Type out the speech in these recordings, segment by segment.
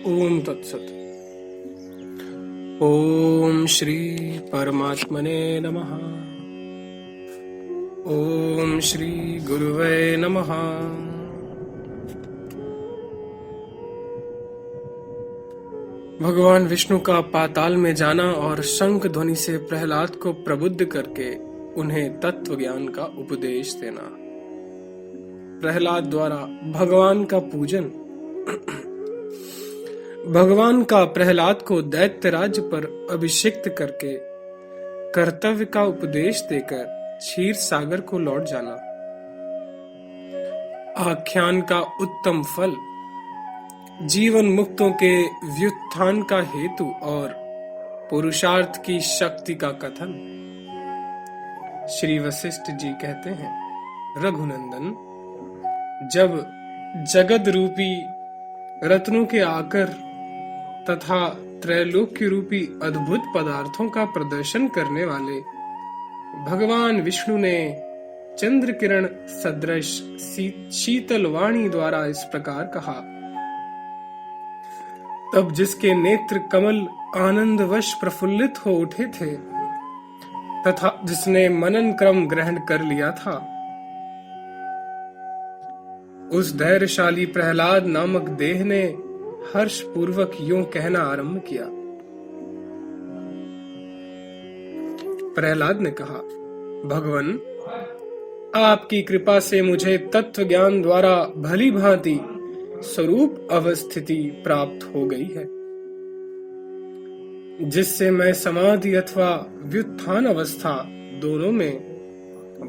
ओम तत्सत। ओम श्री परमात्मने नमः। ओम श्री गुरुवे नमः। भगवान विष्णु का पाताल में जाना और शंख ध्वनि से प्रहलाद को प्रबुद्ध करके उन्हें तत्व ज्ञान का उपदेश देना। प्रहलाद द्वारा भगवान का पूजन। भगवान का प्रहलाद को दैत्य राज्य पर अभिषिक्त करके कर्तव्य का उपदेश देकर क्षीर सागर को लौट जाना। आख्यान का उत्तम फल। जीवन मुक्तों के व्युत्थान का हेतु और पुरुषार्थ की शक्ति का कथन। श्री वशिष्ठ जी कहते हैं, रघुनंदन, जब जगद रूपी रत्नों के आकर तथा त्रैलोक्य रूपी अद्भुत पदार्थों का प्रदर्शन करने वाले भगवान विष्णु ने चंद्र किरण सदृश शीतल वाणी द्वारा इस प्रकार कहा, तब जिसके नेत्र कमल आनंदवश प्रफुल्लित हो उठे थे तथा जिसने मनन क्रम ग्रहण कर लिया था, उस धैर्यशाली प्रहलाद नामक देह ने हर्ष पूर्वक यूं कहना आरंभ किया। प्रहलाद ने कहा, भगवन, आपकी कृपा से मुझे तत्व ज्ञान द्वारा भली भांति स्वरूप अवस्थिति प्राप्त हो गई है, जिससे मैं समाधि अथवा व्युत्थान अवस्था दोनों में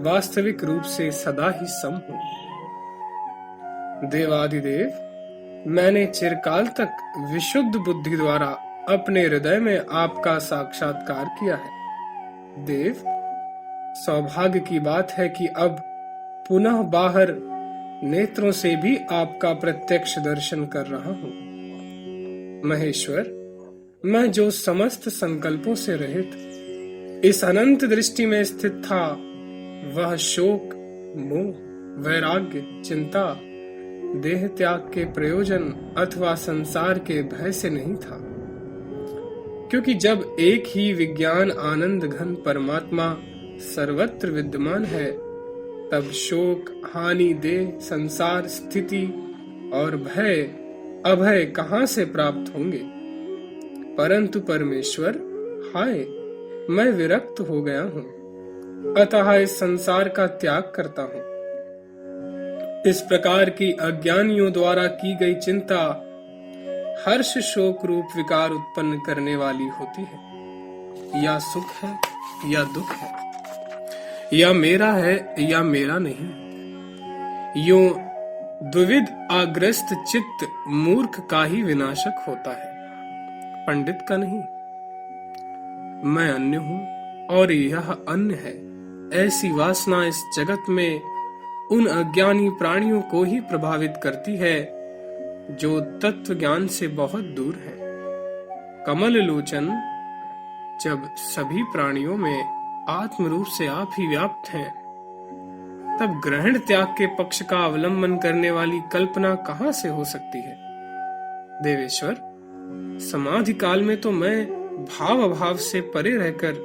वास्तविक रूप से सदा ही सम हूं। देवादिदेव, मैंने चिरकाल तक विशुद्ध बुद्धि द्वारा अपने हृदय में आपका साक्षात्कार किया है। देव, सौभाग्य की बात है कि अब पुनः बाहर नेत्रों से भी आपका प्रत्यक्ष दर्शन कर रहा हूं। महेश्वर, मैं जो समस्त संकल्पों से रहित इस अनंत दृष्टि में स्थित था, वह शोक, मोह, वैराग्य, चिंता, देह त्याग के प्रयोजन अथवा संसार के भय से नहीं था, क्योंकि जब एक ही विज्ञान आनंद घन परमात्मा सर्वत्र विद्यमान है, तब शोक, हानि, देह, संसार, स्थिति और भय, अभय कहां से प्राप्त होंगे। परंतु परमेश्वर, हाय, मैं विरक्त हो गया हूं, अतः इस संसार का त्याग करता हूं। इस प्रकार की अज्ञानियों द्वारा की गई चिंता हर्ष शोक रूप विकार उत्पन्न करने वाली होती है। या सुख है या दुख है, या मेरा है या मेरा नहीं। यूं द्विविध आग्रस्त चित्त मूर्ख का ही विनाशक होता है, पंडित का नहीं। मैं अन्य हूं और यह अन्य है, ऐसी वासना इस जगत में उन अज्ञानी प्राणियों को ही प्रभावित करती है जो तत्व ज्ञान से बहुत दूर है। कमल लोचन, जब सभी प्राणियों में आत्म रूप से आप ही व्याप्त हैं, तब ग्रहण त्याग के पक्ष का अवलंबन करने वाली कल्पना कहां से हो सकती है। देवेश्वर, समाधि काल में तो मैं भाव अभाव से परे रहकर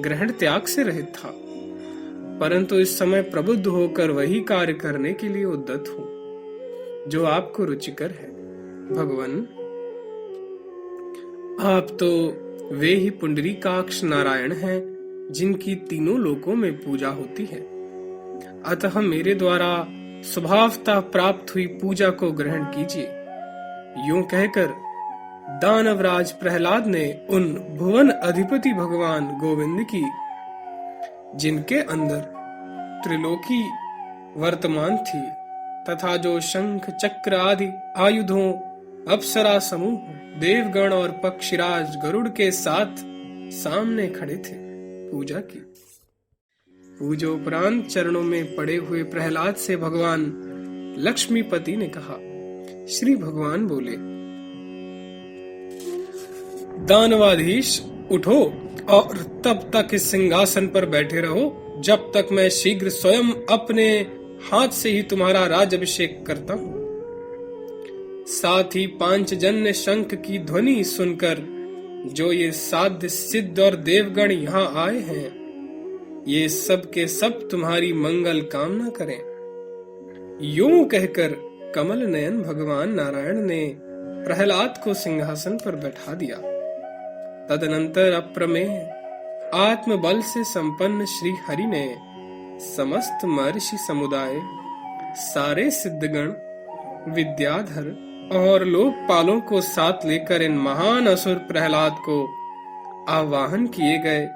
ग्रहण त्याग से रहित था, परंतु इस समय प्रबुद्ध होकर वही कार्य करने के लिए उद्यत हूं जो आपको रुचिकर है। भगवन, आप तो वे ही पुंडरीकाक्ष नारायण हैं जिनकी तीनों लोकों में पूजा होती है, अतः मेरे द्वारा स्वभावतः प्राप्त हुई पूजा को ग्रहण कीजिए। यूं कहकर दानवराज प्रहलाद ने उन भुवन अधिपति भगवान गोविंद की, जिनके अंदर त्रिलोकी वर्तमान थी तथा जो शंख चक्र आदि आयुधों, अप्सरा समूह, देवगण और पक्षीराज गरुड़ के साथ सामने खड़े थे, पूजा की। पूजोपरांत चरणों में पड़े हुए प्रहलाद से भगवान लक्ष्मीपति ने कहा। श्री भगवान बोले, दानवाधीश, उठो और तब तक इस सिंहासन पर बैठे रहो जब तक मैं शीघ्र स्वयं अपने हाथ से ही तुम्हारा राज्याभिषेक करता हूँ। साथ ही पांचजन्य शंख की ध्वनि सुनकर जो ये साध्य सिद्ध और देवगण यहाँ आए हैं, ये सब के सब तुम्हारी मंगल कामना करें। यूं कहकर कमल नयन भगवान नारायण ने प्रहलाद को सिंहासन पर बैठा दिया। तदनंतर अप्रमेय आत्मबल से संपन्न श्री हरि ने समस्त महर्षि समुदाय, सारे सिद्धगण, विद्याधर और लोकपालों को साथ लेकर इन महान असुर प्रहलाद को आवाहन किए गए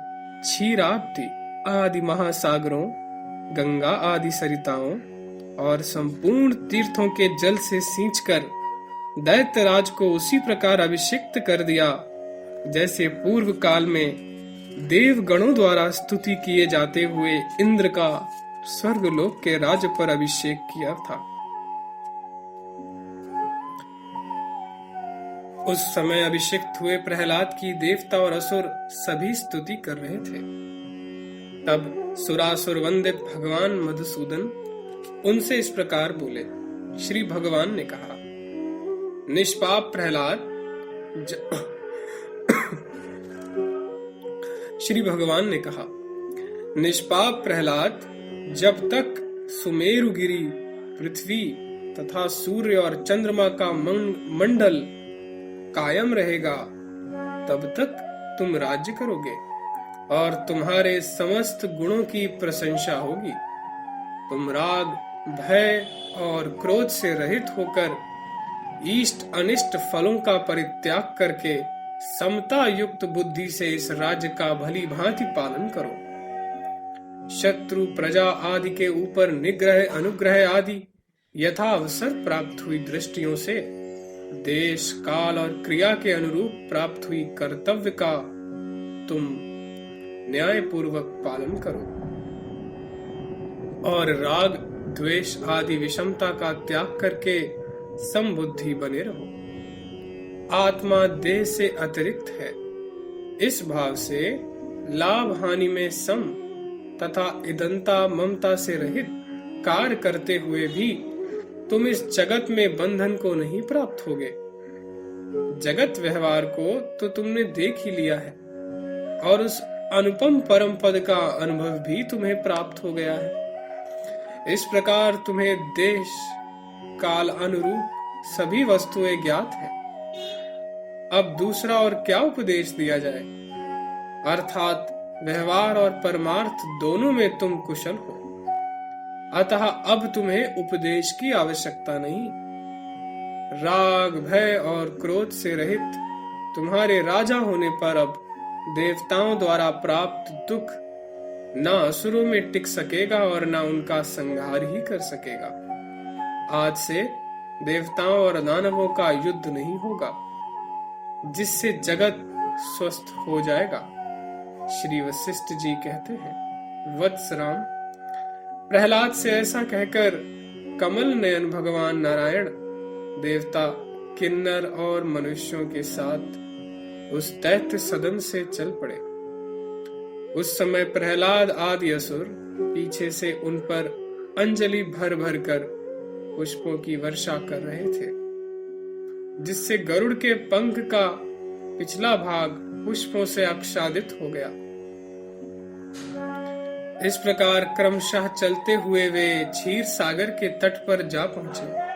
क्षीराब्दि आदि महासागरों, गंगा आदि सरिताओं और संपूर्ण तीर्थों के जल से सींचकर दैत्यराज को उसी प्रकार अभिषिक्त कर दिया जैसे पूर्व काल में देवगणों द्वारा स्तुति किए जाते हुए इंद्र का स्वर्गलोक के राज पर अभिषेक किया था। उस समय अभिषिक्त हुए प्रहलाद की देवता और असुर सभी स्तुति कर रहे थे। तब सुरासुर वंदित भगवान मधुसूदन उनसे इस प्रकार बोले। श्री भगवान ने कहा, निष्पाप प्रहलाद श्री भगवान ने कहा, निष्पाप प्रहलाद, जब तक सुमेरुगिरी, पृथ्वी तथा सूर्य और चंद्रमा का मंडल कायम रहेगा, तब तक तुम राज्य करोगे और तुम्हारे समस्त गुणों की प्रशंसा होगी। तुम राग, भय और क्रोध से रहित होकर इष्ट अनिष्ट फलों का परित्याग करके समता युक्त बुद्धि से इस राज्य का भली भांति पालन करो। शत्रु, प्रजा आदि के ऊपर निग्रह, अनुग्रह आदि यथा अवसर प्राप्त हुई दृष्टियों से देश, काल और क्रिया के अनुरूप प्राप्त हुई कर्तव्य का तुम न्याय पूर्वक पालन करो और राग, द्वेष आदि विषमता का त्याग करके समबुद्धि बने रहो। आत्मा देह से अतिरिक्त है, इस भाव से लाभ हानि में सम तथा इदंता ममता से रहित कार्य करते हुए भी तुम इस जगत में बंधन को नहीं प्राप्त होगे। जगत व्यवहार को तो तुमने देख ही लिया है और उस अनुपम परम पद का अनुभव भी तुम्हें प्राप्त हो गया है। इस प्रकार तुम्हें देश, काल अनुरूप सभी वस्तुएं ज्ञात है। अब दूसरा और क्या उपदेश दिया जाए, अर्थात व्यवहार और परमार्थ दोनों में तुम कुशल हो, अतः अब तुम्हें उपदेश की आवश्यकता नहीं। राग, भय और क्रोध से रहित तुम्हारे राजा होने पर अब देवताओं द्वारा प्राप्त दुख न असुरों में टिक सकेगा और न उनका संहार ही कर सकेगा। आज से देवताओं और दानवों का युद्ध नहीं होगा, जिससे जगत स्वस्थ हो जाएगा। श्री वशिष्ठ जी कहते हैं, वत्स राम, प्रहलाद से ऐसा कहकर कमल नयन भगवान नारायण देवता, किन्नर और मनुष्यों के साथ उस दैत्य सदन से चल पड़े। उस समय प्रहलाद आदि असुर पीछे से उन पर अंजलि भर भर कर पुष्पों की वर्षा कर रहे थे, जिससे गरुड़ के पंख का पिछला भाग पुष्पों से आच्छादित हो गया। इस प्रकार क्रमशः चलते हुए वे क्षीर सागर के तट पर जा पहुंचे।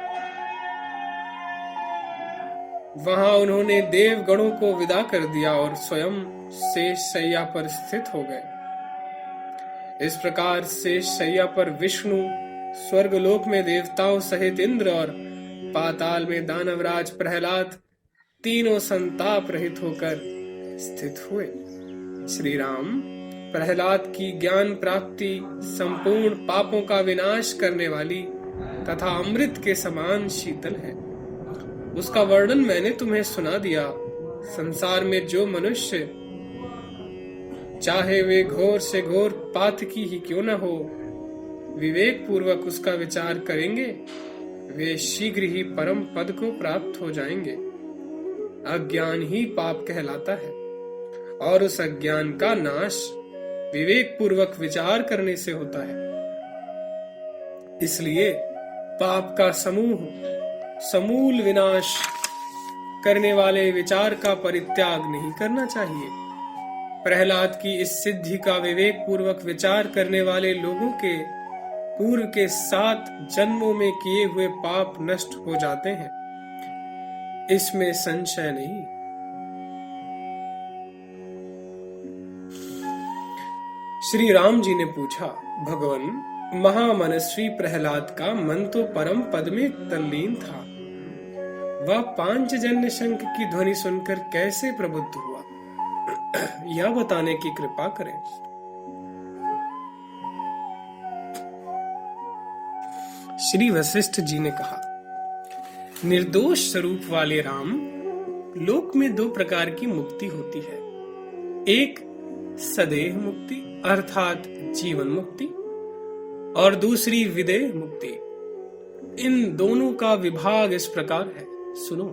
वहां उन्होंने देवगणों को विदा कर दिया और स्वयं शेष शैया पर स्थित हो गए। इस प्रकार शेष शैया पर विष्णु, स्वर्गलोक में देवताओं सहित इंद्र और पाताल में दानवराज प्रहलाद तीनों संताप रहित होकर स्थित हुए। श्री राम, प्रहलाद की ज्ञान प्राप्ति संपूर्ण पापों का विनाश करने वाली तथा अमृत के समान शीतल है। उसका वर्णन मैंने तुम्हें सुना दिया। संसार में जो मनुष्य, चाहे वे घोर से घोर पातकी ही क्यों न हो, विवेक पूर्वक उसका विचार करेंगे, वे शीघ्र ही परम पद को प्राप्त हो जाएंगे। अज्ञान ही पाप कहलाता है और उस अज्ञान का नाश विवेक पूर्वक विचार करने से होता है। इसलिए पाप का समूह समूल विनाश करने वाले विचार का परित्याग नहीं करना चाहिए। प्रहलाद की इस सिद्धि का विवेक पूर्वक विचार करने वाले लोगों के पूर्व के 7 जन्मों में किए हुए पाप नष्ट हो जाते हैं, इसमें संशय नहीं। श्री राम जी ने पूछा, भगवान, महामनस्वी प्रहलाद का मन तो परम पद में तल्लीन था, वह पांचजन्य शंख की ध्वनि सुनकर कैसे प्रबुद्ध हुआ, यह बताने की कृपा करें। श्री वशिष्ठ जी ने कहा, निर्दोष स्वरूप वाले राम, लोक में 2 प्रकार की मुक्ति होती है। एक सदेह मुक्ति अर्थात जीवन मुक्ति, और दूसरी विदेह मुक्ति। इन दोनों का विभाग इस प्रकार है, सुनो।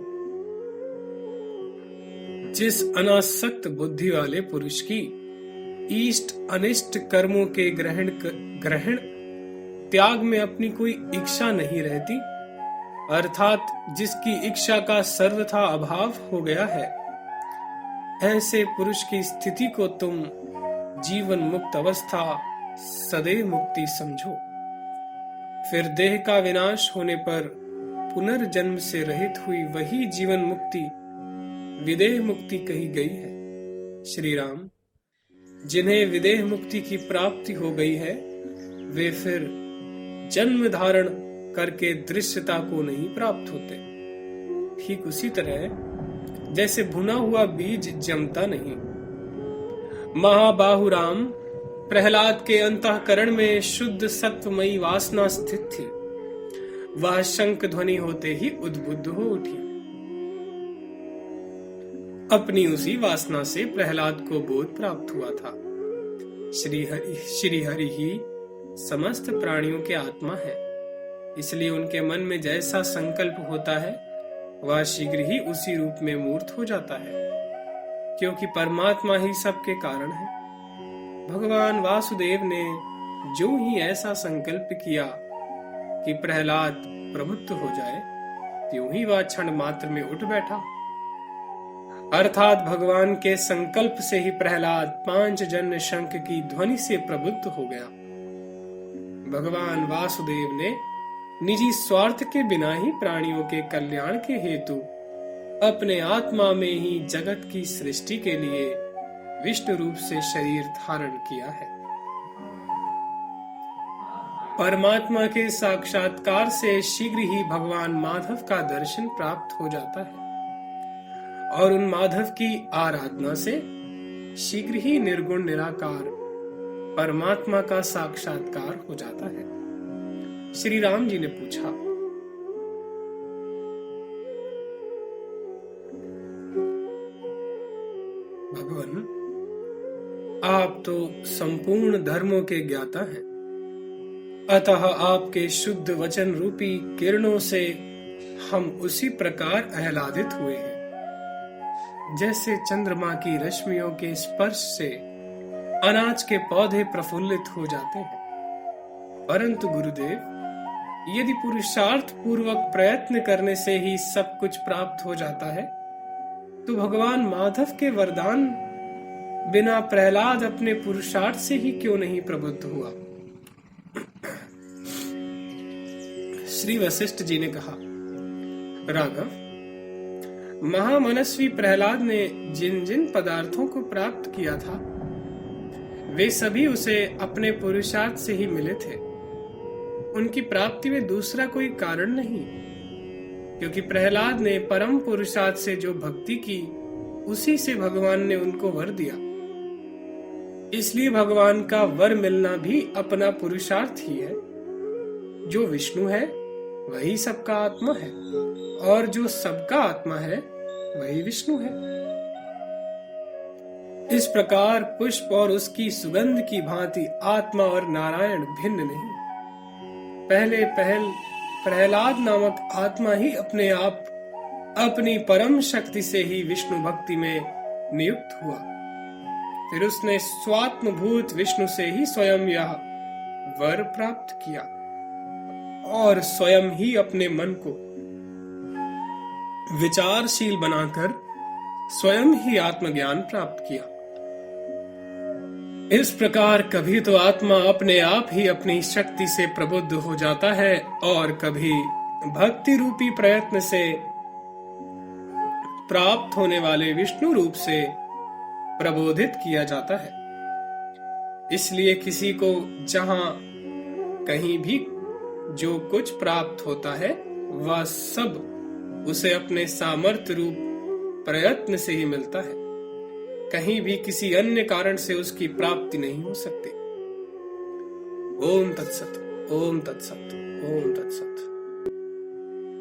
जिस अनासक्त बुद्धि वाले पुरुष की इष्ट अनिष्ट कर्मों के ग्रहण त्याग में अपनी कोई इच्छा नहीं रहती, अर्थात जिसकी इच्छा का सर्वथा अभाव हो गया है, ऐसे पुरुष की स्थिति को तुम जीवन मुक्त अवस्था सदैव मुक्ति समझो। फिर देह का विनाश होने पर पुनर्जन्म से रहित हुई वही जीवन मुक्ति विदेह मुक्ति कही गई है। श्री राम, जिन्हें विदेह मुक्ति की प्राप्ति हो गई है, वे फिर जन्म धारण करके दृश्यता को नहीं प्राप्त होते। ठीक उसी तरह जैसे भुना हुआ बीज जमता नहीं। महाबाहु राम, प्रहलाद के अंतःकरण में शुद्ध सत्वमयी वासना स्थित थी। वह शंख ध्वनि होते ही उद्बुद्ध हो उठी। अपनी उसी वासना से प्रहलाद को बोध प्राप्त हुआ था। श्री हरि ही समस्त प्राणियों के आत्मा है, इसलिए उनके मन में जैसा संकल्प होता है, वह शीघ्र ही उसी रूप में मूर्त हो जाता है, क्योंकि परमात्मा ही सबके कारण है। भगवान वासुदेव ने जो ही ऐसा संकल्प किया कि प्रहलाद प्रबुद्ध हो जाए, त्यों ही वह क्षण मात्र में उठ बैठा। अर्थात भगवान के संकल्प से ही प्रहलाद पांचजन्य शंख की ध्वनि से प्रबुद्ध हो गया। भगवान वासुदेव ने निजी स्वार्थ के बिना ही प्राणियों के कल्याण के हेतु अपने आत्मा में ही जगत की सृष्टि के लिए विष्णु रूप से शरीर धारण किया है। परमात्मा के साक्षात्कार से शीघ्र ही भगवान माधव का दर्शन प्राप्त हो जाता है, और उन माधव की आराधना से शीघ्र ही निर्गुण निराकार परमात्मा का साक्षात्कार हो जाता है। श्री राम जी ने पूछा, भगवान, आप तो संपूर्ण धर्मों के ज्ञाता हैं, अतः आपके शुद्ध वचन रूपी किरणों से हम उसी प्रकार आह्लादित हुए हैं, जैसे चंद्रमा की रश्मियों के स्पर्श से अनाज के पौधे प्रफुल्लित हो जाते हैं। परंतु गुरुदेव, यदि पुरुषार्थ पूर्वक प्रयत्न करने से ही सब कुछ प्राप्त हो जाता है, तो भगवान माधव के वरदान बिना प्रहलाद अपने पुरुषार्थ से ही क्यों नहीं प्रबुद्ध हुआ? श्री वशिष्ठ जी ने कहा, राघव, महामनस्वी प्रहलाद ने जिन जिन पदार्थों को प्राप्त किया था, वे सभी उसे अपने पुरुषार्थ से ही मिले थे। उनकी प्राप्ति में दूसरा कोई कारण नहीं, क्योंकि प्रहलाद ने परम पुरुषार्थ से जो भक्ति की, उसी से भगवान ने उनको वर दिया। इसलिए भगवान का वर मिलना भी अपना पुरुषार्थ ही है। जो विष्णु है वही सबका आत्मा है, और जो सबका आत्मा है वही विष्णु है। इस प्रकार पुष्प और उसकी सुगंध की भांति आत्मा और नारायण भिन्न नहीं। पहले प्रहलाद नामक आत्मा ही अपने आप अपनी परम शक्ति से ही विष्णु भक्ति में नियुक्त हुआ। फिर उसने स्वात्मभूत विष्णु से ही स्वयं यह वर प्राप्त किया, और स्वयं ही अपने मन को विचारशील बनाकर स्वयं ही आत्मज्ञान प्राप्त किया। इस प्रकार कभी तो आत्मा अपने आप ही अपनी शक्ति से प्रबुद्ध हो जाता है और कभी भक्ति रूपी प्रयत्न से प्राप्त होने वाले विष्णु रूप से प्रबोधित किया जाता है। इसलिए किसी को जहां कहीं भी जो कुछ प्राप्त होता है वह सब उसे अपने सामर्थ्य रूप प्रयत्न से ही मिलता है। कहीं भी किसी अन्य कारण से उसकी प्राप्ति नहीं हो सकती। ओम तत्सत, ओम तत्सत, ओम तत्सत।